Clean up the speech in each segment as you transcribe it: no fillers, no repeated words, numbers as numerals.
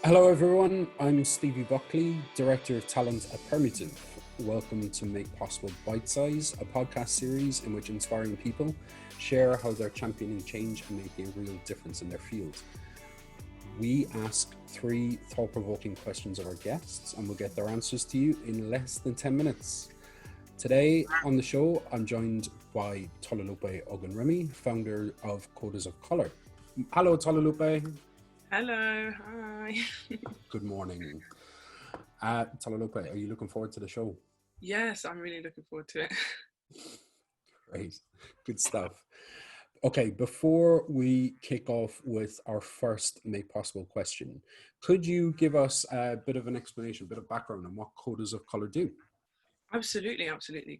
Hello everyone, I'm Stevie Buckley, Director of Talent at Permutive. Welcome to Make Possible Bitesize, a podcast series in which inspiring people share how they're championing change and making a real difference in their field. We ask 3 thought-provoking questions of our guests and we'll get their answers to you in less than 10 minutes. Today on the show, I'm joined by Tolúlọpẹ Ògúnrẹ, founder of Coders of Color. Hello Tolúlọpẹ. Hello, hi. Good morning. Tolúlọpẹ, are you looking forward to the show? Yes, I'm really looking forward to it. Great, good stuff. Okay, before we kick off with our first Make Possible question, could you give us a bit of an explanation, a bit of background on what Coders of Color do? Absolutely.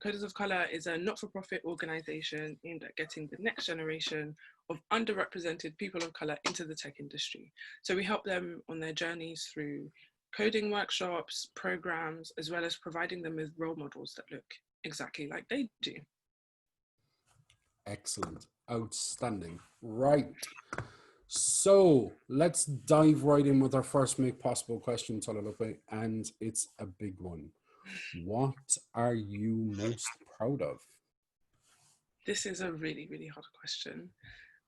Coders of Color is a not-for-profit organisation aimed at getting the next generation of underrepresented people of colour into the tech industry. So we help them on their journeys through coding workshops, programs, as well as providing them with role models that look exactly like they do. Excellent, outstanding. Right, so let's dive right in with our first Make Possible question, Tolúlọpẹ, and it's a big one. What are you most proud of? This is a really, really hard question.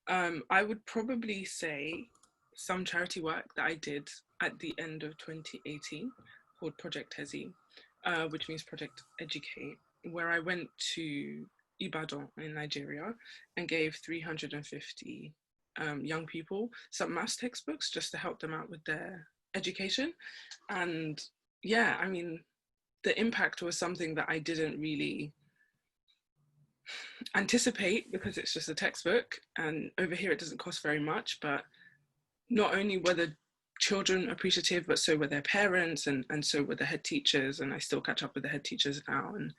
I would probably say some charity work that I did at the end of 2018 called Project Hezi, which means Project Educate, where I went to Ibadan in Nigeria and gave 350 young people some maths textbooks just to help them out with their education. And yeah, I mean, the impact was something that I didn't really anticipate because it's just a textbook, and over here it doesn't cost very much. But not only were the children appreciative, but so were their parents, and so were the head teachers, and I still catch up with the head teachers now. And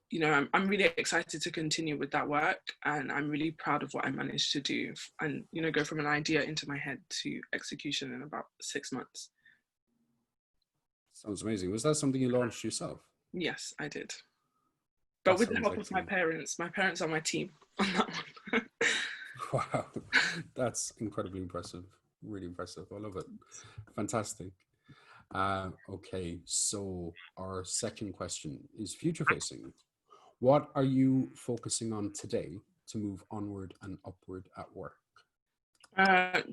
you know, I'm really excited to continue with that work, and I'm really proud of what I managed to do, and you know, go from an idea into my head to execution in about 6 months. Sounds amazing. Was that something you launched yourself? Yes, I did. But with the help of my parents are my team on that one. Wow, that's incredibly impressive. Really impressive. I love it. Fantastic. Okay, so our second question is future facing. What are you focusing on today to move onward and upward at work?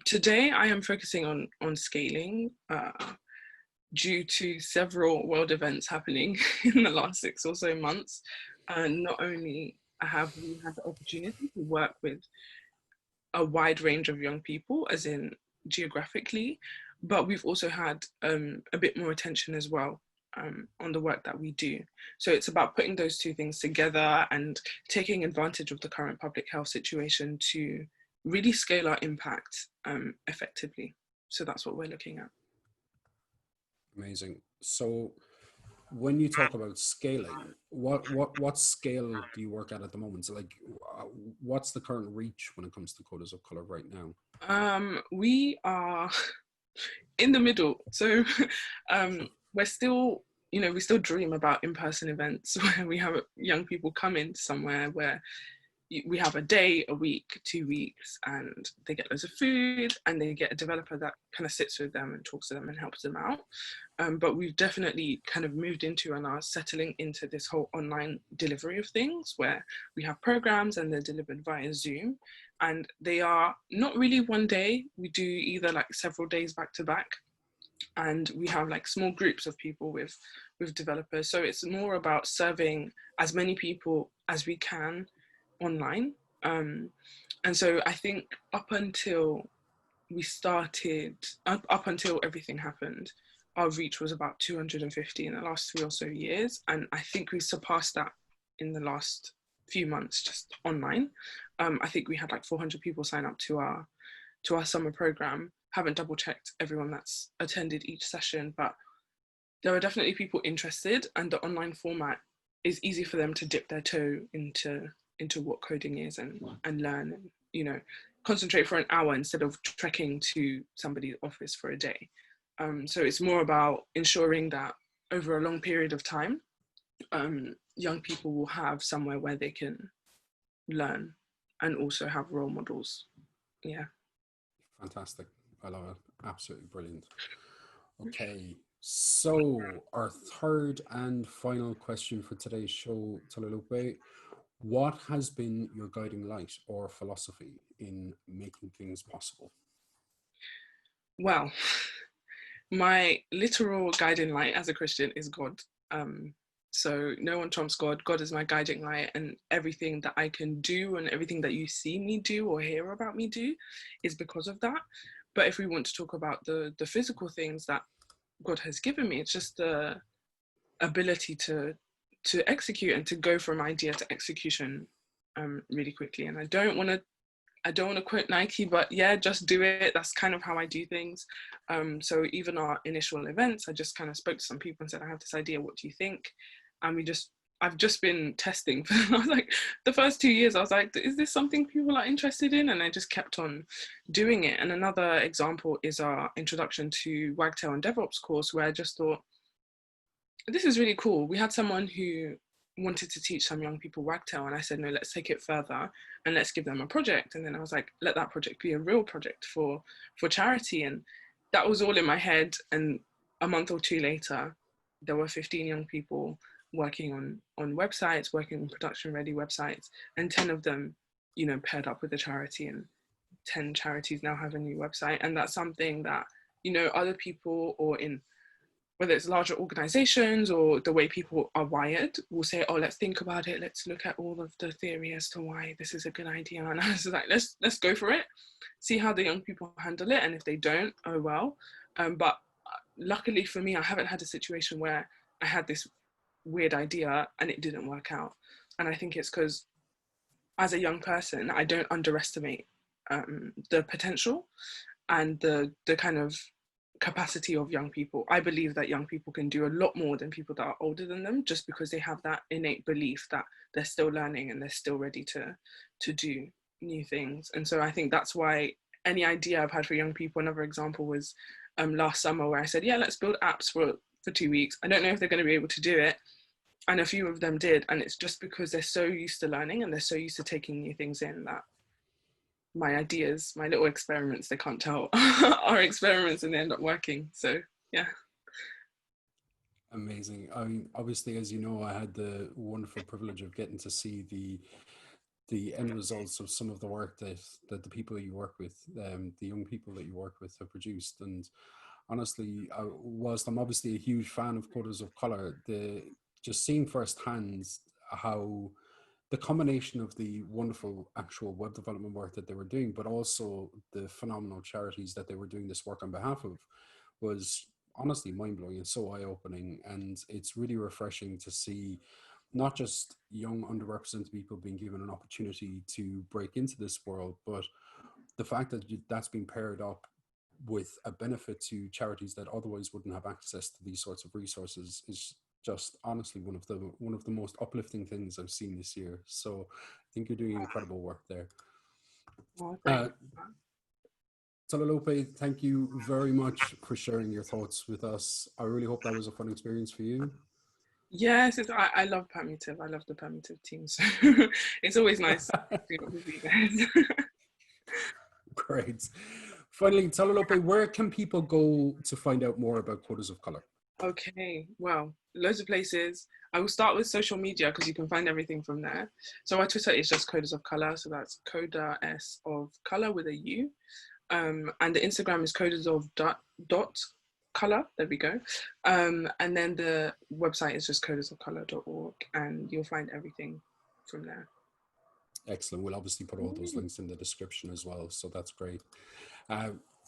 Today I am focusing on scaling due to several world events happening in the last 6 or so months. Not only have we had the opportunity to work with a wide range of young people, as in geographically, but we've also had a bit more attention as well on the work that we do. So it's about putting those two things together and taking advantage of the current public health situation to really scale our impact effectively. So that's what we're looking at. Amazing. So when you talk about scaling, what scale do you work at the moment? So like, what's the current reach when it comes to Coders of Color right now? We are in the middle. So we're still, you know, we still dream about in-person events where we have young people come in somewhere where we have a day, a week, 2 weeks, and they get loads of food and they get a developer that kind of sits with them and talks to them and helps them out. But we've definitely kind of moved into and are settling into this whole online delivery of things where we have programs and they're delivered via Zoom, and they are not really one day. We do either like several days back to back, and we have like small groups of people with developers. So it's more about serving as many people as we can online. And so I think up until we started, up until everything happened, our reach was about 250 in the last 3 or so years. And I think we surpassed that in the last few months just online. I think we had like 400 people sign up to our summer program. Haven't double checked everyone that's attended each session, but there are definitely people interested, and the online format is easy for them to dip their toe into what coding is and learn, and you know, concentrate for an hour instead of trekking to somebody's office for a day. So it's more about ensuring that over a long period of time, young people will have somewhere where they can learn and also have role models. Yeah. Fantastic. I love it. Absolutely brilliant. Okay, so our third and final question for today's show, Tolúlọpẹ. What has been your guiding light or philosophy in making things possible? Well, my literal guiding light as a Christian is God. So no one trumps God. God is my guiding light, and everything that I can do and everything that you see me do or hear about me do is because of that. But if we want to talk about the physical things that God has given me, it's just the ability to execute and to go from idea to execution really quickly. And I don't want to quote Nike, but yeah, just do it. That's kind of how I do things. So even our initial events, I just kind of spoke to some people and said, I have this idea, what do you think? And I've just been testing. I was like, the first 2 years, I was like, is this something people are interested in? And I just kept on doing it. And another example is our introduction to Wagtail and DevOps course, where I just thought, this is really cool. We had someone who wanted to teach some young people Wagtail, and I said, no, let's take it further and let's give them a project. And then I was like, let that project be a real project for charity. And that was all in my head. And a month or two later, there were 15 young people working on websites, working on production ready websites, and 10 of them, paired up with a charity, and 10 charities now have a new website. And that's something that, other people, or in whether it's larger organizations or the way people are wired, will say, oh, let's think about it. Let's look at all of the theory as to why this is a good idea. And I was like, let's go for it. See how the young people handle it. And if they don't, oh well. But luckily for me, I haven't had a situation where I had this weird idea and it didn't work out. And I think it's because as a young person, I don't underestimate the potential and the kind of capacity of young people. I believe that young people can do a lot more than people that are older than them, just because they have that innate belief that they're still learning and they're still ready to do new things. And so I think that's why any idea I've had for young people, another example was last summer, where I said, yeah, let's build apps for 2 weeks. I don't know if they're going to be able to do it. And a few of them did. And it's just because they're so used to learning and they're so used to taking new things in that my ideas, my little experiments, they can't tell are experiments, and they end up working. So yeah. Amazing. I mean, obviously, as you know, I had the wonderful privilege of getting to see the end results of some of the work that the people you work with, the young people that you work with, have produced. And honestly, whilst I'm obviously a huge fan of Coders of Color, just seeing firsthand how the combination of the wonderful actual web development work that they were doing, but also the phenomenal charities that they were doing this work on behalf of, was honestly mind-blowing and so eye-opening. And it's really refreshing to see not just young underrepresented people being given an opportunity to break into this world, but the fact that that's been paired up with a benefit to charities that otherwise wouldn't have access to these sorts of resources is just honestly one of the most uplifting things I've seen this year. So I think you're doing incredible work there. Oh, thanks. Tolúlọpẹ, thank you very much for sharing your thoughts with us. I really hope that was a fun experience for you. Yes, I love Permutive. I love the Permutive team. So it's always nice to be with you guys. Great. Finally, Tolúlọpẹ, where can people go to find out more about Coders of Color? Okay, well, loads of places. I will start with social media because you can find everything from there. So our Twitter is just Coders of Color. So that's Coda S of Color with a U. And the Instagram is Coders of dot color. There we go. And then the website is just codersofcolor.org, and you'll find everything from there. Excellent. We'll obviously put all those links in the description as well. So that's great.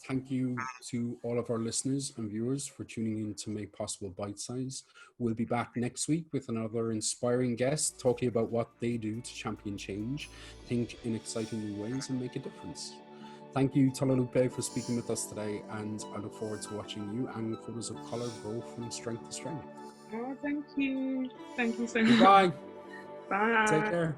Thank you to all of our listeners and viewers for tuning in to Make Possible Bitesize. We'll be back next week with another inspiring guest talking about what they do to champion change, think in exciting new ways, and make a difference. Thank you, Tolúlọpẹ, for speaking with us today, and I look forward to watching you and Coders of Color grow from strength to strength. Oh, thank you. Thank you so much. Goodbye. Bye. Take care.